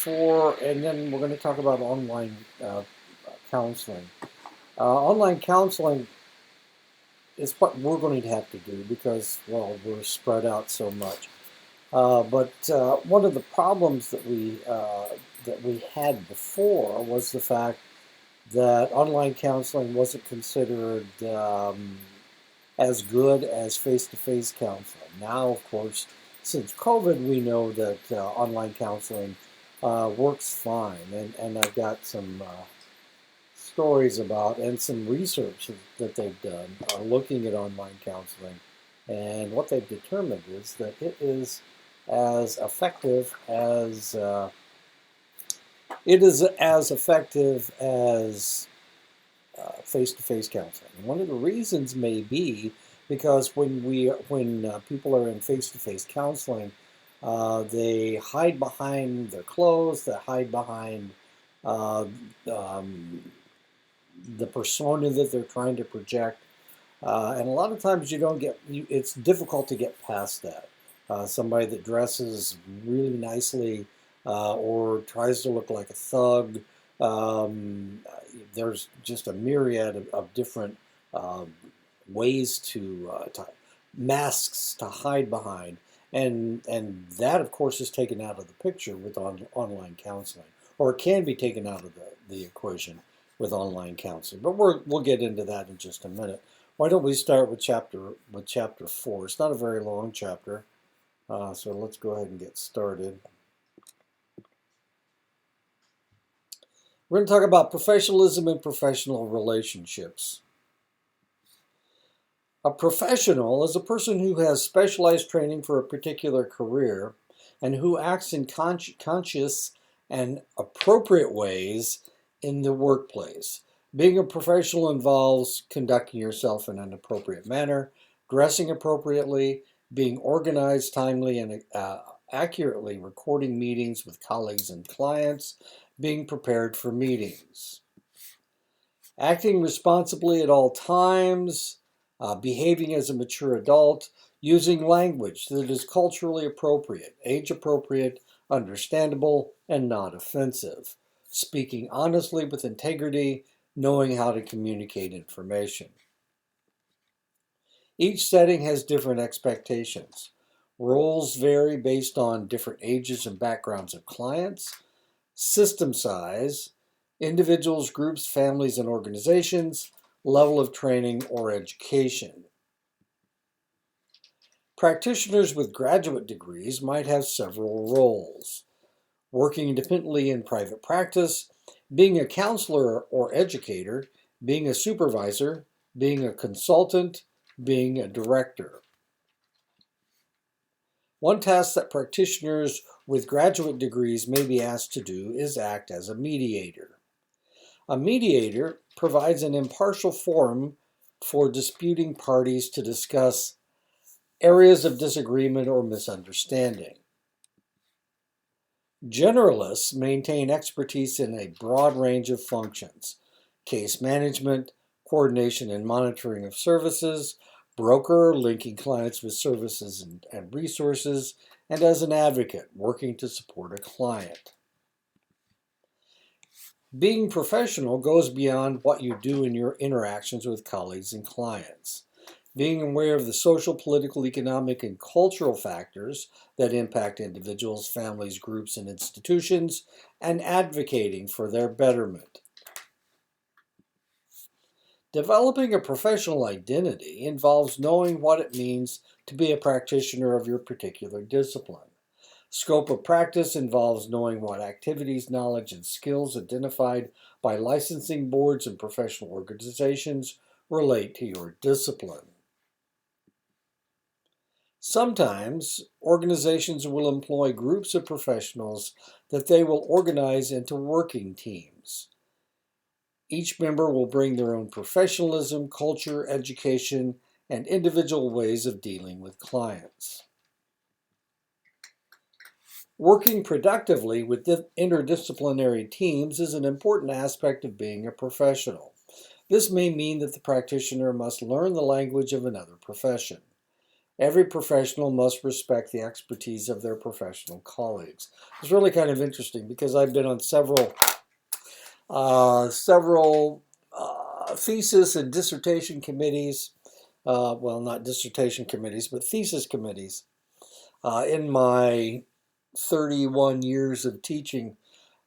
for, and then we're going to talk about online counseling. Online counseling is what we're going to have to do because, well, we're spread out so much. But one of the problems that we had before was the fact that online counseling wasn't considered as good as face-to-face counseling. Now, of course, since COVID, we know that online counseling works fine, and I've got some stories about and some research that they've done looking at online counseling, and what they've determined is that it is as effective as face-to-face counseling. One of the reasons may be because when people are in face-to-face counseling, they hide behind their clothes, they hide behind uh, um, the persona that they're trying to project, and a lot of times it's difficult to get past that. Somebody that dresses really nicely or tries to look like a thug. Um, there's just a myriad of different um, ways to masks to hide behind, and that of course is taken out of the picture with online counseling, or it can be taken out of the equation with online counseling. But we'll get into that in just a minute. Why don't we start with chapter 4? It's not a very long chapter, so let's go ahead and get started. We're going to talk about professionalism and professional relationships. A professional is a person who has specialized training for a particular career and who acts in conscious and appropriate ways in the workplace. Being a professional involves conducting yourself in an appropriate manner, dressing appropriately, being organized, timely, and accurately recording meetings with colleagues and clients, being prepared for meetings, acting responsibly at all times, behaving as a mature adult, using language that is culturally appropriate, age appropriate, understandable, and not offensive, speaking honestly with integrity, knowing how to communicate information. Each setting has different expectations. Roles vary based on different ages and backgrounds of clients, system size, individuals, groups, families, and organizations, level of training or education. Practitioners with graduate degrees might have several roles: working independently in private practice, being a counselor or educator, being a supervisor, being a consultant, being a director. One task that practitioners with graduate degrees may be asked to do is act as a mediator. A mediator provides an impartial forum for disputing parties to discuss areas of disagreement or misunderstanding. Generalists maintain expertise in a broad range of functions: case management, coordination and monitoring of services, broker, linking clients with services and resources, and as an advocate, working to support a client. Being professional goes beyond what you do in your interactions with colleagues and clients. Being aware of the social, political, economic, and cultural factors that impact individuals, families, groups, and institutions, and advocating for their betterment. Developing a professional identity involves knowing what it means to be a practitioner of your particular discipline. Scope of practice involves knowing what activities, knowledge, and skills identified by licensing boards and professional organizations relate to your discipline. Sometimes organizations will employ groups of professionals that they will organize into working teams. Each member will bring their own professionalism, culture, education, and individual ways of dealing with clients. Working productively with interdisciplinary teams is an important aspect of being a professional. This may mean that the practitioner must learn the language of another profession. every professional must respect the expertise of their professional colleagues. It's really kind of interesting because I've been on several thesis and dissertation committees. Well, not dissertation committees, but thesis committees in my 31 years of teaching.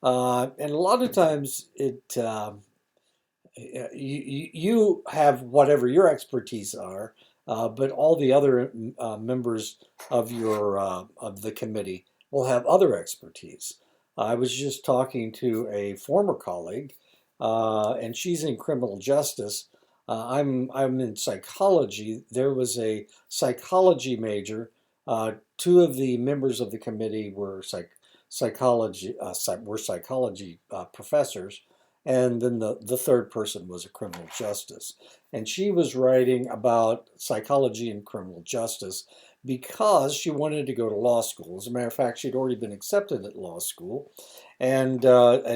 And a lot of times you have whatever your expertise are, but all the other members of of the committee will have other expertise. I was just talking to a former colleague, and she's in criminal justice. I'm in psychology. There was a psychology major. Two of the members of the committee were psychology professors, and then the third person was a criminal justice. And she was writing about psychology and criminal justice because she wanted to go to law school. As a matter of fact, she'd already been accepted at law school, and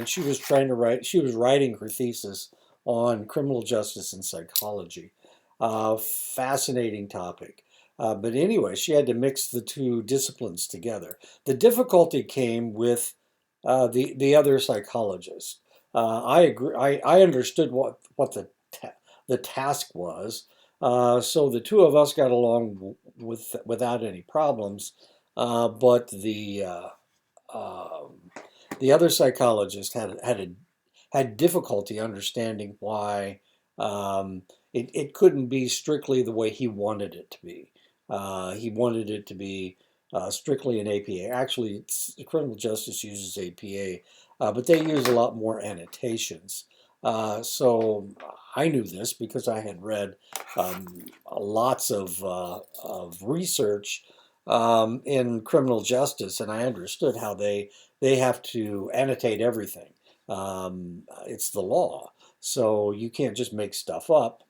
she was trying to write. She was writing her thesis on criminal justice and psychology. Fascinating topic. But anyway, she had to mix the two disciplines together. The difficulty came with the other psychologist. I agree. I understood what the task was. So the two of us got along without any problems. But the other psychologist had difficulty understanding why it couldn't be strictly the way he wanted it to be. He wanted it to be strictly an APA. Actually, criminal justice uses APA, but they use a lot more annotations. So I knew this because I had read lots of research in criminal justice, and I understood how they have to annotate everything. It's the law, so you can't just make stuff up.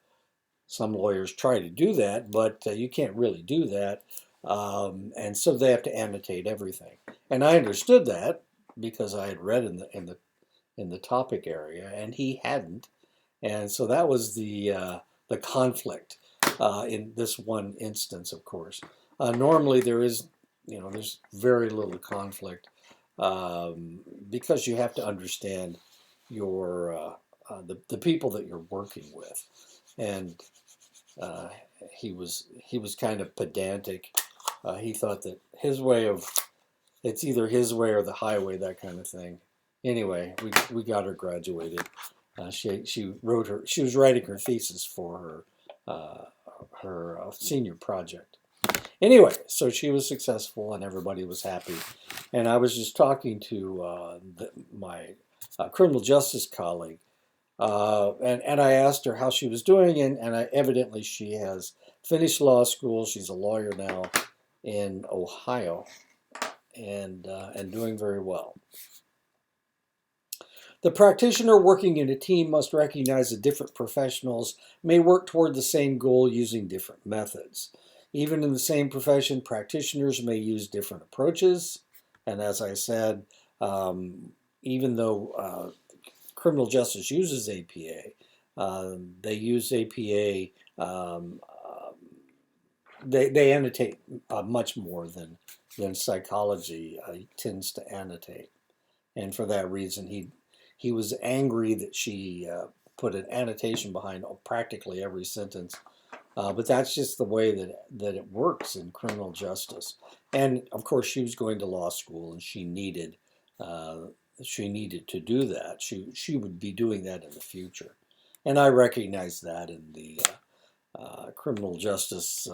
Some lawyers try to do that, but you can't really do that. And so they have to annotate everything. And I understood that because I had read in the topic area, and he hadn't. And so that was the conflict in this one instance, of course. Normally there's very little conflict because you have to understand the people that you're working with. And he was kind of pedantic. He thought that it's either his way or the highway, that kind of thing. Anyway, we got her graduated. She was writing her thesis for her senior project. Anyway, so she was successful and everybody was happy. And I was just talking to my criminal justice colleague, and I asked her how she was doing, and evidently she has finished law school. She's a lawyer now in Ohio, and doing very well. The practitioner working in a team must recognize that different professionals may work toward the same goal using different methods. Even in the same profession, practitioners may use different approaches. And as I said, even though criminal justice uses APA, they use APA, they annotate much more than psychology tends to annotate. And for that reason, he was angry that she put an annotation behind practically every sentence. But that's just the way that it works in criminal justice. And of course, she was going to law school, and she needed to do that. She would be doing that in the future, and I recognize that in the criminal justice,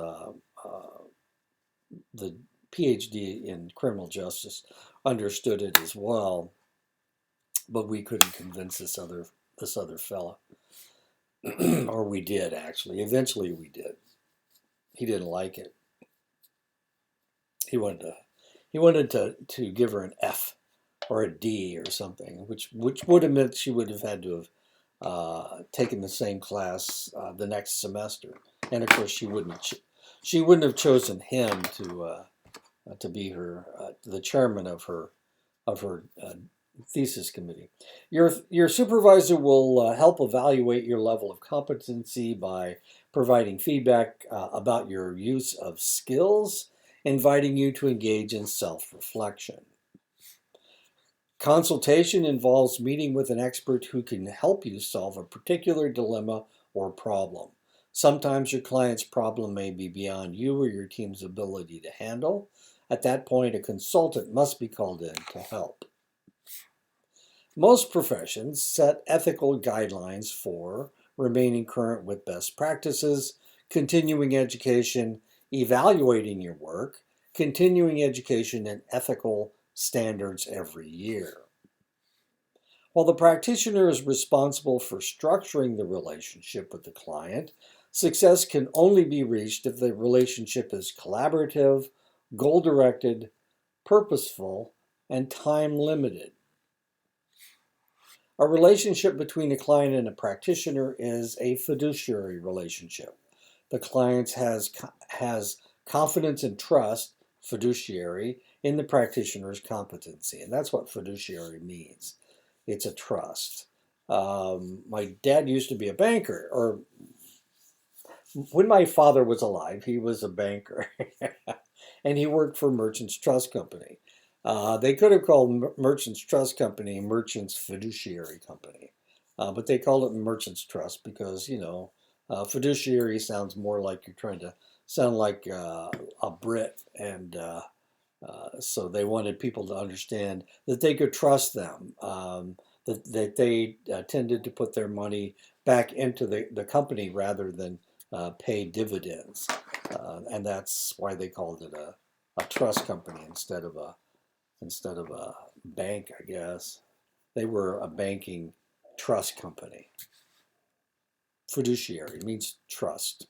the PhD in criminal justice understood it as well, but we couldn't convince this other fella. Or we did, actually. Eventually we did. He didn't like it. He wanted to give her an F or a D or something, which would have meant she would have had to have taken the same class the next semester. And of course she wouldn't have chosen him to be the chairman of her thesis committee. Your supervisor will help evaluate your level of competency by providing feedback about your use of skills, inviting you to engage in self-reflection. Consultation involves meeting with an expert who can help you solve a particular dilemma or problem. Sometimes your client's problem may be beyond you or your team's ability to handle. At that point, a consultant must be called in to help. Most professions set ethical guidelines for remaining current with best practices, continuing education, evaluating your work, continuing education, and ethical standards every year. While the practitioner is responsible for structuring the relationship with the client, success can only be reached if the relationship is collaborative, goal-directed, purposeful, and time-limited. A relationship between a client and a practitioner is a fiduciary relationship. The client has confidence and trust, fiduciary, in the practitioner's competency. And that's what fiduciary means. It's a trust. My dad used to be a banker, or when my father was alive, he was a banker. And he worked for Merchants Trust Company. They could have called Merchants Trust Company Merchants Fiduciary Company, but they called it Merchants Trust because, fiduciary sounds more like you're trying to sound like a Brit, and so they wanted people to understand that they could trust them, that they tended to put their money back into the company rather than pay dividends. And that's why they called it a trust company instead of a bank, I guess. They were a banking trust company. Fiduciary means trust.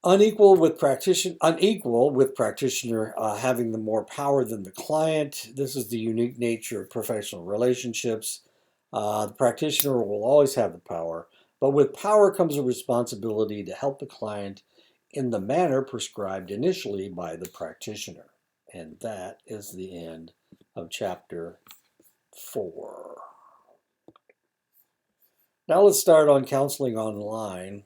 Unequal with practitioner having the more power than the client. This is the unique nature of professional relationships. The practitioner will always have the power, but with power comes a responsibility to help the client in the manner prescribed initially by the practitioner. And that is the end of chapter 4. Now let's start on counseling online.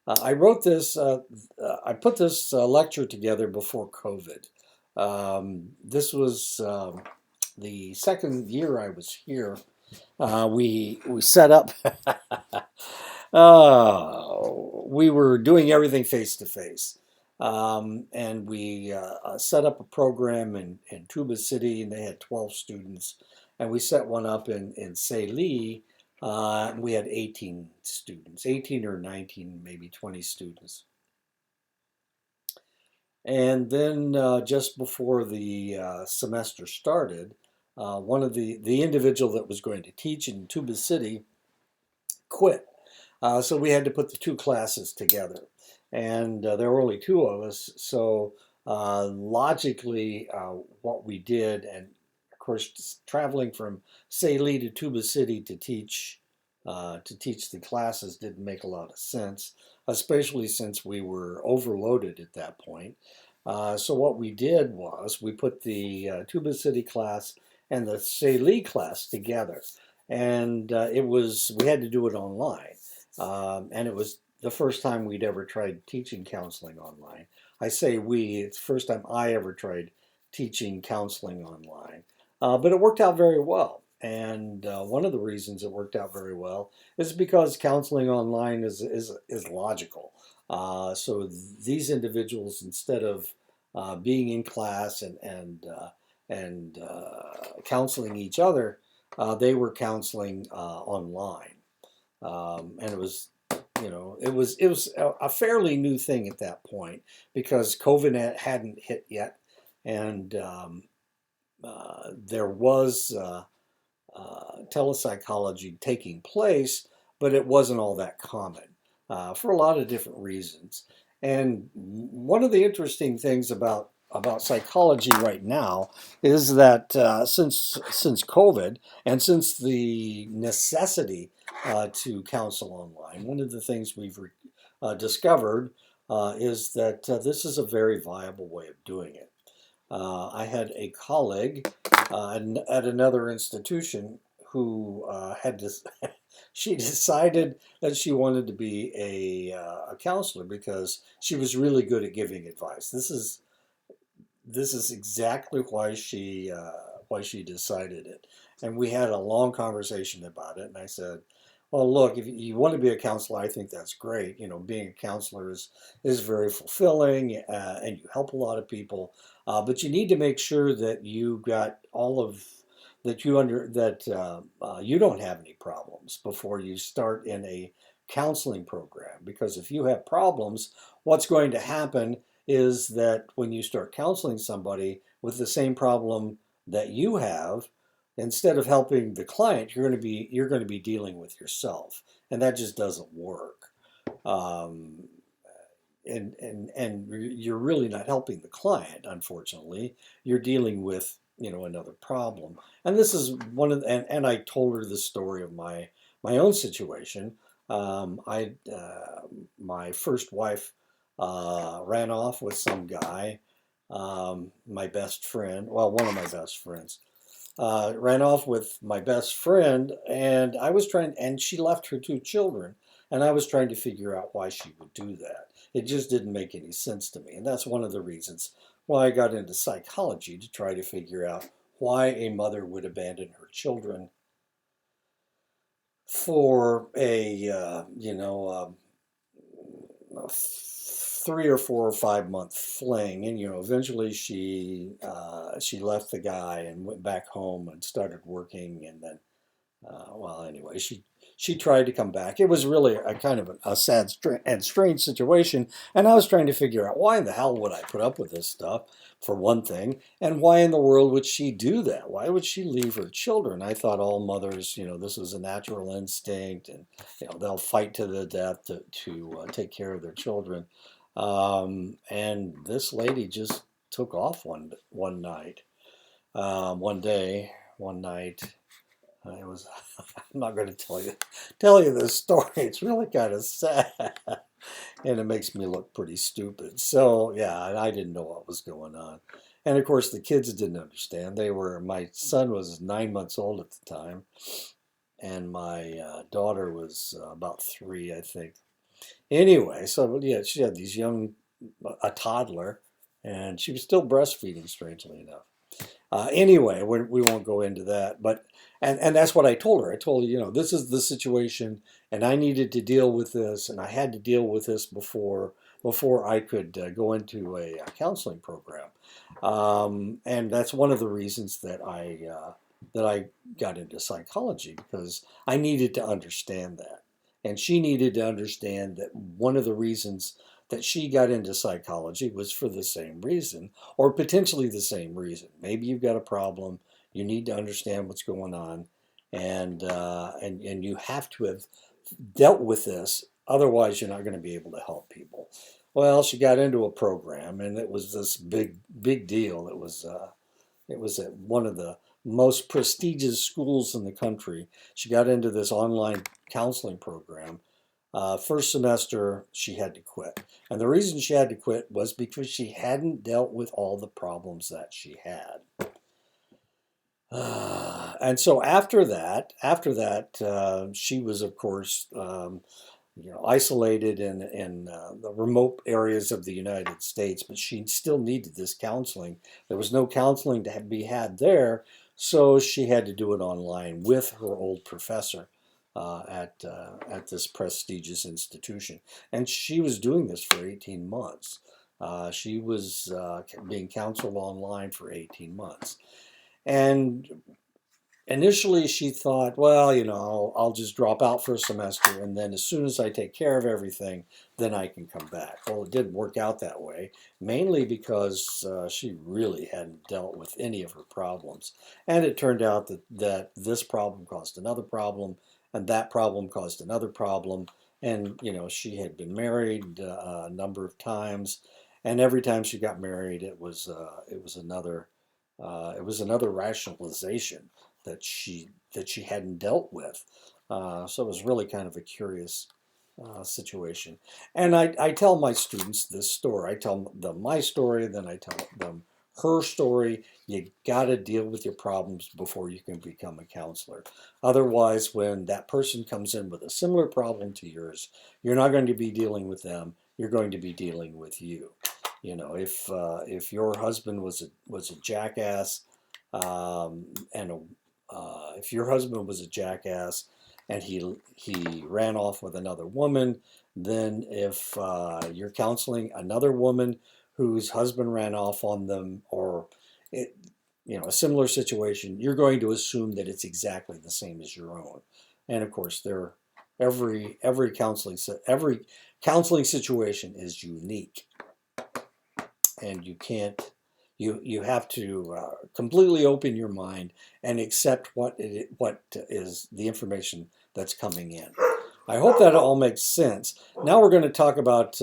I wrote this, I put this lecture together before COVID. This was the second year I was here. We set up, we were doing everything face to face. And we set up a program in Tuba City, and they had 12 students. And we set one up in Saline. We had 18 students, 18 or 19, maybe 20 students. And then just before the semester started, one of the individual that was going to teach in Tuba City quit. So we had to put the two classes together. And there were only two of us. So logically, what we did, and of course, traveling from Saline to Tuba City to teach the classes didn't make a lot of sense, especially since we were overloaded at that point. So what we did was we put the Tuba City class and the Saline class together, and we had to do it online, and it was the first time we'd ever tried teaching counseling online. I say we, it's the first time I ever tried teaching counseling online. But it worked out very well. And one of the reasons it worked out very well is because counseling online is logical. So these individuals, instead of being in class and counseling each other, they were counseling online. And it was a fairly new thing at that point because COVID hadn't hit yet, and there was telepsychology taking place, but it wasn't all that common for a lot of different reasons. And one of the interesting things about psychology right now is that since COVID and since the necessity to counsel online, one of the things we've discovered is that this is a very viable way of doing it. I had a colleague at another institution who had this. She decided that she wanted to be a counselor because she was really good at giving advice. This is exactly why she decided it. And we had a long conversation about it. And I said, "Well, look, if you want to be a counselor, I think that's great. You know, being a counselor is very fulfilling, and you help a lot of people. But you need to make sure that you got all of that you under that you don't have any problems before you start in a counseling program. Because if you have problems, what's going to happen is that when you start counseling somebody with the same problem that you have, instead of helping the client, you're going to be dealing with yourself, and that just doesn't work. Um, and you're really not helping the client. Unfortunately, you're dealing with another problem. And this is one of and I told her the story of my own situation. I My first wife ran off with some guy. My best friend, well, one of my best friends, ran off with my best friend, and she left her two children, and I was trying to figure out why she would do that. It just didn't make any sense to me, and that's one of the reasons why I got into psychology, to try to figure out why a mother would abandon her children for a 3 or 4 or 5 month fling, and eventually she left the guy and went back home and started working, and then well, anyway, she tried to come back. It was really a kind of a sad and strange situation, and I was trying to figure out why in the hell would I put up with this stuff, for one thing, and why in the world would she do that? Why would she leave her children? I thought all mothers, this is a natural instinct, and they'll fight to the death to take care of their children. And this lady just took off one night, one day, one night. It was. I'm not going to tell you this story. It's really kind of sad, and it makes me look pretty stupid. So yeah, and I didn't know what was going on, and of course the kids didn't understand. My son was 9 months old at the time, and my daughter was about 3, I think. Anyway, so yeah, she had a toddler, and she was still breastfeeding, strangely enough. Anyway, we won't go into that, but and that's what I told her. I told her, this is the situation, and I needed to deal with this, and I had to deal with this before I could go into a counseling program. And that's one of the reasons that I got into psychology, because I needed to understand that, and she needed to understand that one of the reasons that she got into psychology was for the same reason, or potentially the same reason. Maybe you've got a problem. You need to understand what's going on, and you have to have dealt with this. Otherwise, you're not going to be able to help people. Well, she got into a program, and it was this big deal. It was at one of the most prestigious schools in the country. She got into this online counseling program. First semester, she had to quit. And the reason she had to quit was because she hadn't dealt with all the problems that she had. And so after that, she was, of course, isolated in the remote areas of the United States, but she still needed this counseling. There was no counseling to be had there, so she had to do it online with her old professor at this prestigious institution. And she was doing this for 18 months. She was being counseled online for 18 months. And initially she thought, well, I'll just drop out for a semester, and then as soon as I take care of everything, then I can come back. Well, it didn't work out that way, mainly because she really hadn't dealt with any of her problems. And it turned out that this problem caused another problem, and that problem caused another problem. And, she had been married a number of times, and every time she got married, it was another rationalization that she hadn't dealt with. So it was really kind of a curious situation. And I tell my students this story. I tell them my story, then I tell them her story. You got to deal with your problems before you can become a counselor. Otherwise, when that person comes in with a similar problem to yours, you're not going to be dealing with them. You're going to be dealing with you. You know, if your husband was a jackass, and if your husband was a jackass, and he ran off with another woman, then if you're counseling another woman whose husband ran off on them, or it, a similar situation, you're going to assume that it's exactly the same as your own. And of course, every counseling situation is unique, and you have to completely open your mind and accept what is the information that's coming in. I hope that all makes sense. Now we're going to talk about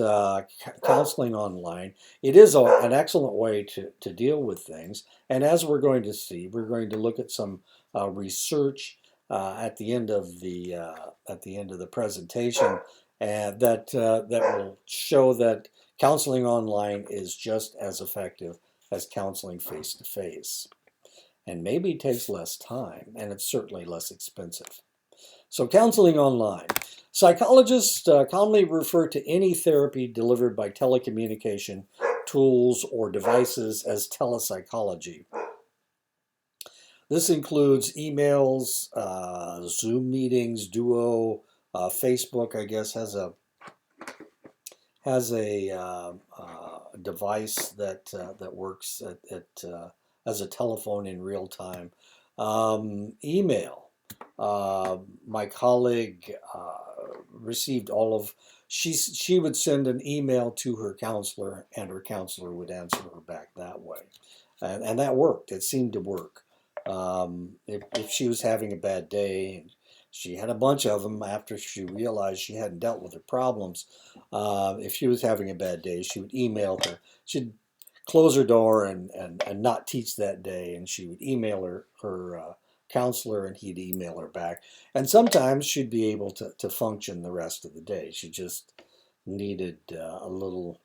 counseling online. It is an excellent way to deal with things. And as we're going to see, we're going to look at some research at the end of the presentation, and that will show that counseling online is just as effective as counseling face to face, and maybe it takes less time, and it's certainly less expensive. So counseling online. Psychologists commonly refer to any therapy delivered by telecommunication tools or devices as telepsychology. This includes emails, Zoom meetings, Duo, Facebook, I guess, has a device that works as a telephone in real time. Email. My colleague received she would send an email to her counselor, and her counselor would answer her back that way. And that worked. It seemed to work. If she was having a bad day, and she had a bunch of them after she realized she hadn't dealt with her problems, if she was having a bad day, she would email her. She'd close her door and not teach that day, and she would email her counselor, and he'd email her back. And sometimes she'd be able to function the rest of the day. She just needed a little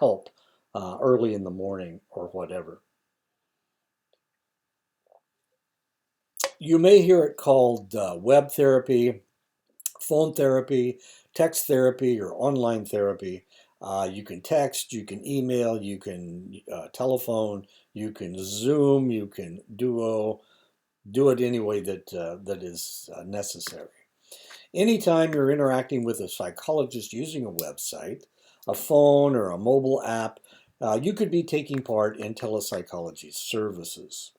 help early in the morning or whatever. You may hear it called web therapy, phone therapy, text therapy, or online therapy. You can text, you can email, you can telephone, you can Zoom, you can Duo. Do it any way that is necessary. Anytime you're interacting with a psychologist using a website, a phone, or a mobile app, you could be taking part in telepsychology services.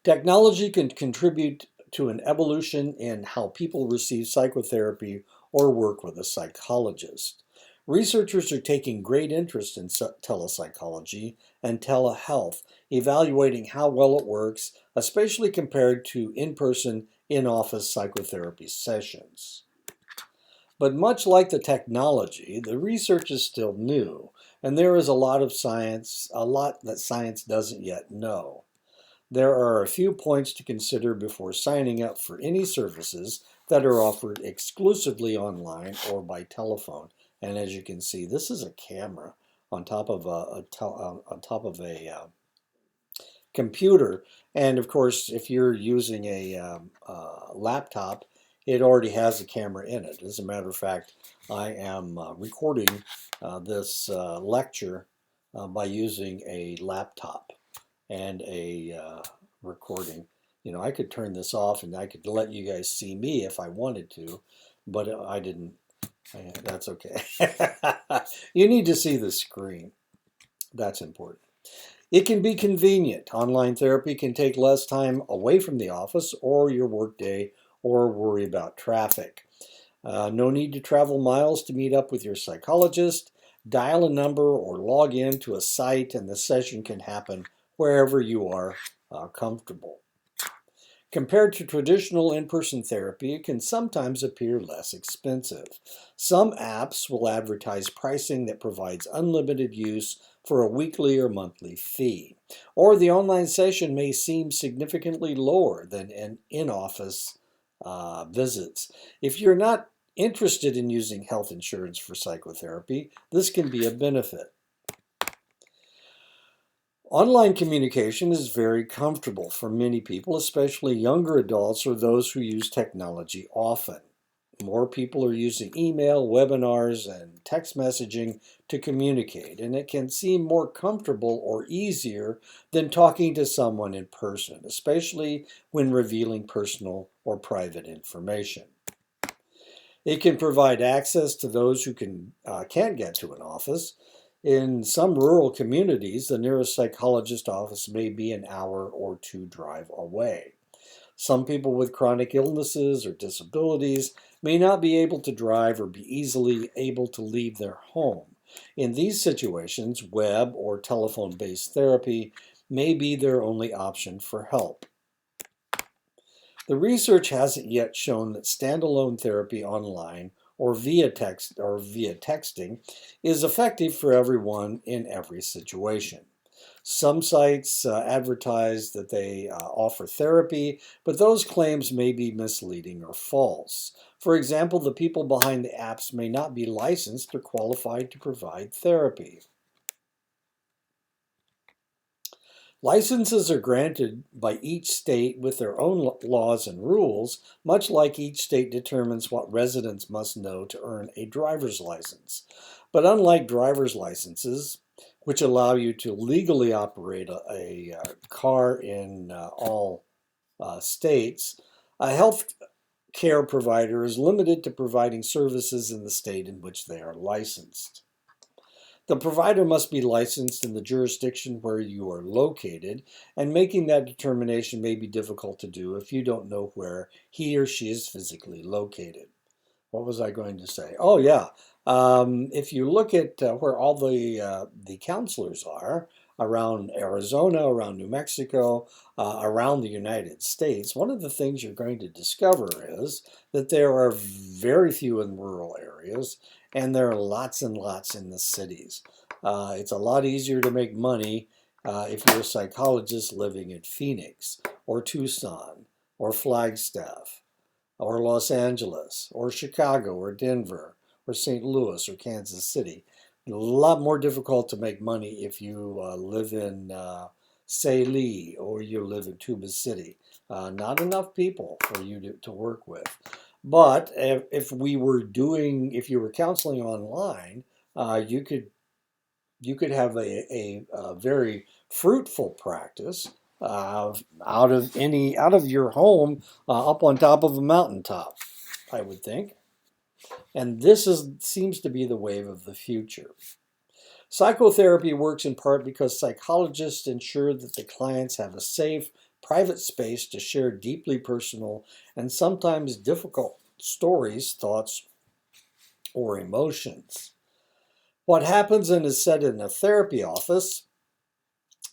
Technology can contribute to an evolution in how people receive psychotherapy or work with a psychologist. Researchers are taking great interest in telepsychology and telehealth, evaluating how well it works, especially compared to in-person, in-office psychotherapy sessions. But much like the technology, the research is still new, and there is a lot that science doesn't yet know. There are a few points to consider before signing up for any services that are offered exclusively online or by telephone. And as you can see, this is a camera on top of a computer. And of course, if you're using a laptop, it already has a camera in it. As a matter of fact, I am recording this lecture by using a laptop and a recording. I could turn this off and I could let you guys see me if I wanted to, but I didn't. That's okay. You need to see the screen. That's important. It can be convenient. Online therapy can take less time away from the office or your workday or worry about traffic. No need to travel miles to meet up with your psychologist. Dial a number or log in to a site, and the session can happen wherever you are comfortable. Compared to traditional in-person therapy, it can sometimes appear less expensive. Some apps will advertise pricing that provides unlimited use for a weekly or monthly fee. Or the online session may seem significantly lower than in-office visits. If you're not interested in using health insurance for psychotherapy, this can be a benefit. Online communication is very comfortable for many people, especially younger adults or those who use technology often. More people are using email, webinars, and text messaging to communicate, and it can seem more comfortable or easier than talking to someone in person, especially when revealing personal or private information. It can provide access to those who can't get to an office. In some rural communities, the nearest psychologist office may be an hour or two drive away. Some people with chronic illnesses or disabilities may not be able to drive or be easily able to leave their home. In these situations, web or telephone based therapy may be their only option for help. The research hasn't yet shown that standalone therapy online or via texting is effective for everyone in every situation. Some sites advertise that they offer therapy, but those claims may be misleading or false. For example, the people behind the apps may not be licensed or qualified to provide therapy. Licenses are granted by each state with their own laws and rules, much like each state determines what residents must know to earn a driver's license. But unlike driver's licenses, which allow you to legally operate a car in all states, a health care provider is limited to providing services in the state in which they are licensed. The provider must be licensed in the jurisdiction where you are located, and making that determination may be difficult to do if you don't know where he or she is physically located. What was I going to say? Oh, yeah. If you look at where all the counselors are around Arizona, around New Mexico, around the United States, one of the things you're going to discover is that there are very few in rural areas, and there are lots and lots in the cities. It's a lot easier to make money if you're a psychologist living in Phoenix or Tucson or Flagstaff or Los Angeles, or Chicago, or Denver, or St. Louis, or Kansas City. A lot more difficult to make money if you live in Saline or you live in Tuba City. Not enough people for you to work with. But if if you were counseling online, you could have a very fruitful practice out of your home up on top of a mountaintop, I would think. And seems to be the wave of the future. Psychotherapy works in part because psychologists ensure that the clients have a safe, private space to share deeply personal and sometimes difficult stories, thoughts, or emotions. What happens and is said in a therapy office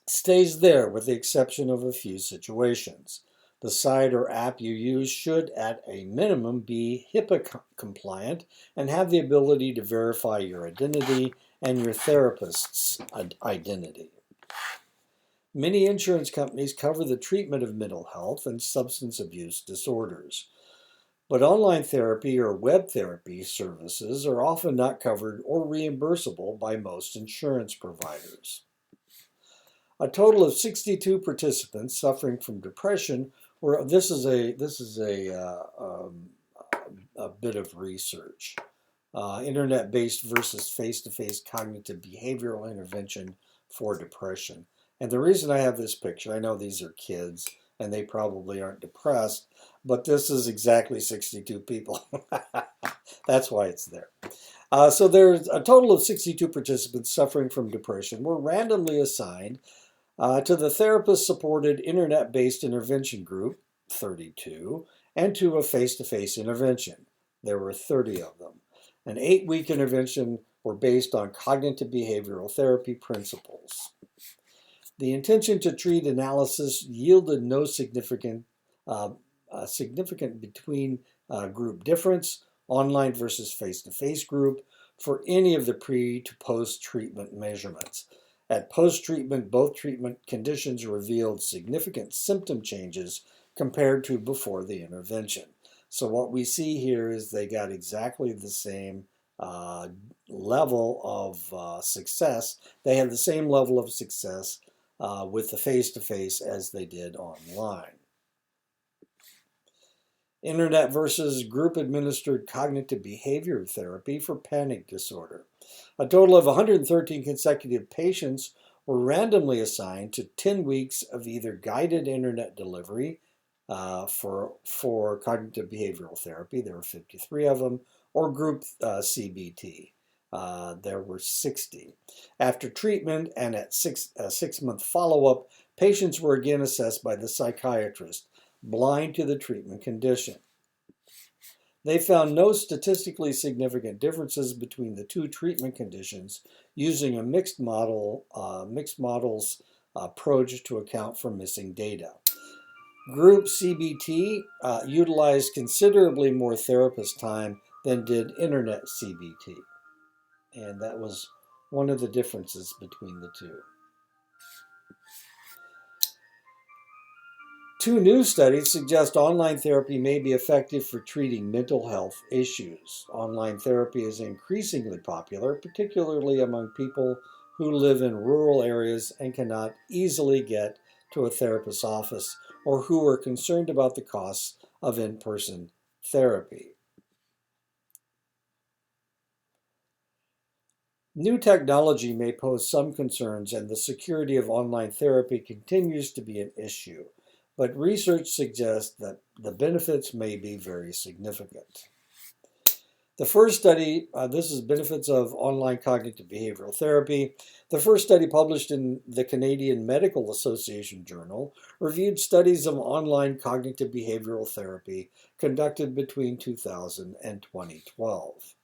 stays there with the exception of a few situations. The site or app you use should, at a minimum, be HIPAA compliant and have the ability to verify your identity and your therapist's identity. Many insurance companies cover the treatment of mental health and substance abuse disorders. But online therapy or web therapy services are often not covered or reimbursable by most insurance providers. A total of 62 participants suffering from depression were. A bit of research. Internet-based versus face-to-face cognitive behavioral intervention for depression. And the reason I have this picture, I know these are kids and they probably aren't depressed, but this is exactly 62 people. That's why it's there. So there's a total of 62 participants suffering from depression were randomly assigned to the therapist-supported internet-based intervention group, 32, and to a face-to-face intervention. There were 30 of them. An 8-week intervention were based on cognitive behavioral therapy principles. The intention to treat analysis yielded no significant between group difference, online versus face-to-face group, for any of the pre to post-treatment measurements. At post-treatment, both treatment conditions revealed significant symptom changes compared to before the intervention. So what we see here is they got exactly the same level of success. They had the same level of success with the face-to-face as they did online. Internet versus group-administered cognitive behavior therapy for panic disorder. A total of 113 consecutive patients were randomly assigned to 10 weeks of either guided internet delivery for cognitive behavioral therapy. There were 53 of them, or group CBT. There were 60. After treatment and at a 6-month follow-up, patients were again assessed by the psychiatrist, blind to the treatment condition. They found no statistically significant differences between the two treatment conditions using a mixed models approach to account for missing data. Group CBT utilized considerably more therapist time than did internet CBT. And that was one of the differences between the two. Two new studies suggest online therapy may be effective for treating mental health issues. Online therapy is increasingly popular, particularly among people who live in rural areas and cannot easily get to a therapist's office, or who are concerned about the costs of in-person therapy. New technology may pose some concerns, and the security of online therapy continues to be an issue, but research suggests that the benefits may be very significant. The first study, this is benefits of online cognitive behavioral therapy. The first study published in the Canadian Medical Association Journal reviewed studies of online cognitive behavioral therapy conducted between 2000 and 2012.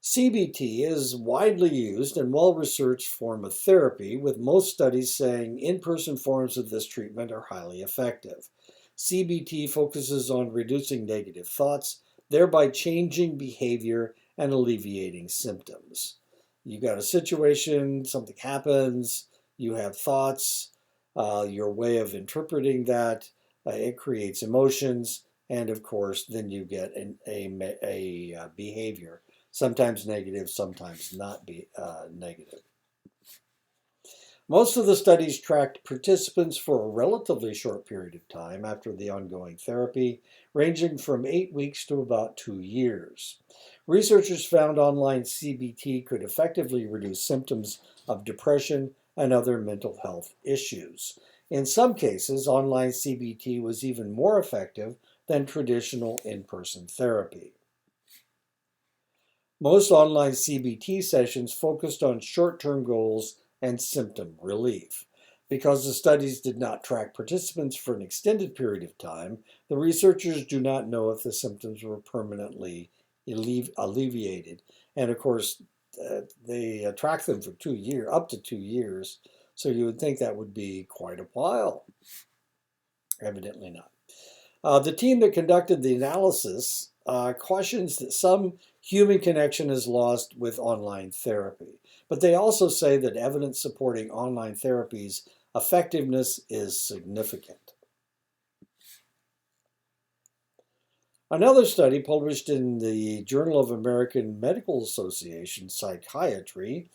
CBT is widely used and well-researched form of therapy, with most studies saying in-person forms of this treatment are highly effective. CBT focuses on reducing negative thoughts, thereby changing behavior and alleviating symptoms. You got a situation, something happens, you have thoughts, your way of interpreting that, it creates emotions, and of course, then you get a behavior. Sometimes negative, sometimes not negative. Most of the studies tracked participants for a relatively short period of time after the ongoing therapy, ranging from 8 weeks to about 2 years. Researchers found online CBT could effectively reduce symptoms of depression and other mental health issues. In some cases, online CBT was even more effective than traditional in-person therapy. Most online CBT sessions focused on short-term goals and symptom relief. Because the studies did not track participants for an extended period of time, the researchers do not know if the symptoms were permanently alleviated. And of course, they track them for 2 years, up to 2 years, so you would think that would be quite a while. Evidently not. The team that conducted the analysis cautions that some human connection is lost with online therapy, but they also say that evidence supporting online therapy's effectiveness is significant. Another study published in the Journal of American Medical Association Psychiatry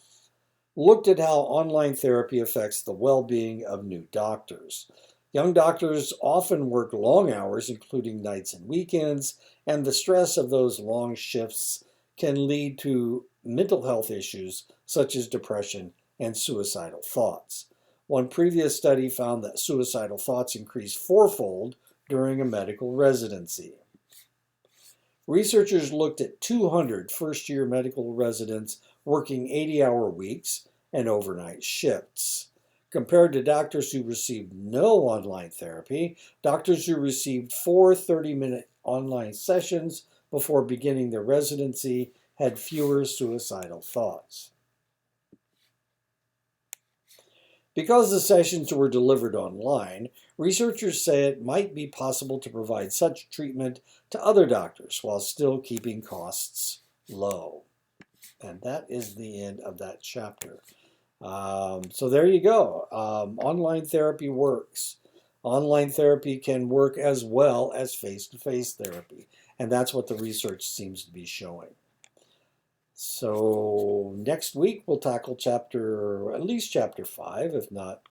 looked at how online therapy affects the well-being of new doctors. Young doctors often work long hours, including nights and weekends, and the stress of those long shifts can lead to mental health issues such as depression and suicidal thoughts. One previous study found that suicidal thoughts increased fourfold during a medical residency. Researchers looked at 200 first-year medical residents working 80-hour weeks and overnight shifts. Compared to doctors who received no online therapy, doctors who received 4 30-minute online sessions before beginning their residency had fewer suicidal thoughts. Because the sessions were delivered online, researchers say it might be possible to provide such treatment to other doctors while still keeping costs low. And that is the end of that chapter. So there you go. Online therapy works. Online therapy can work as well as face-to-face therapy. And that's what the research seems to be showing. So next week we'll tackle at least chapter 5, if not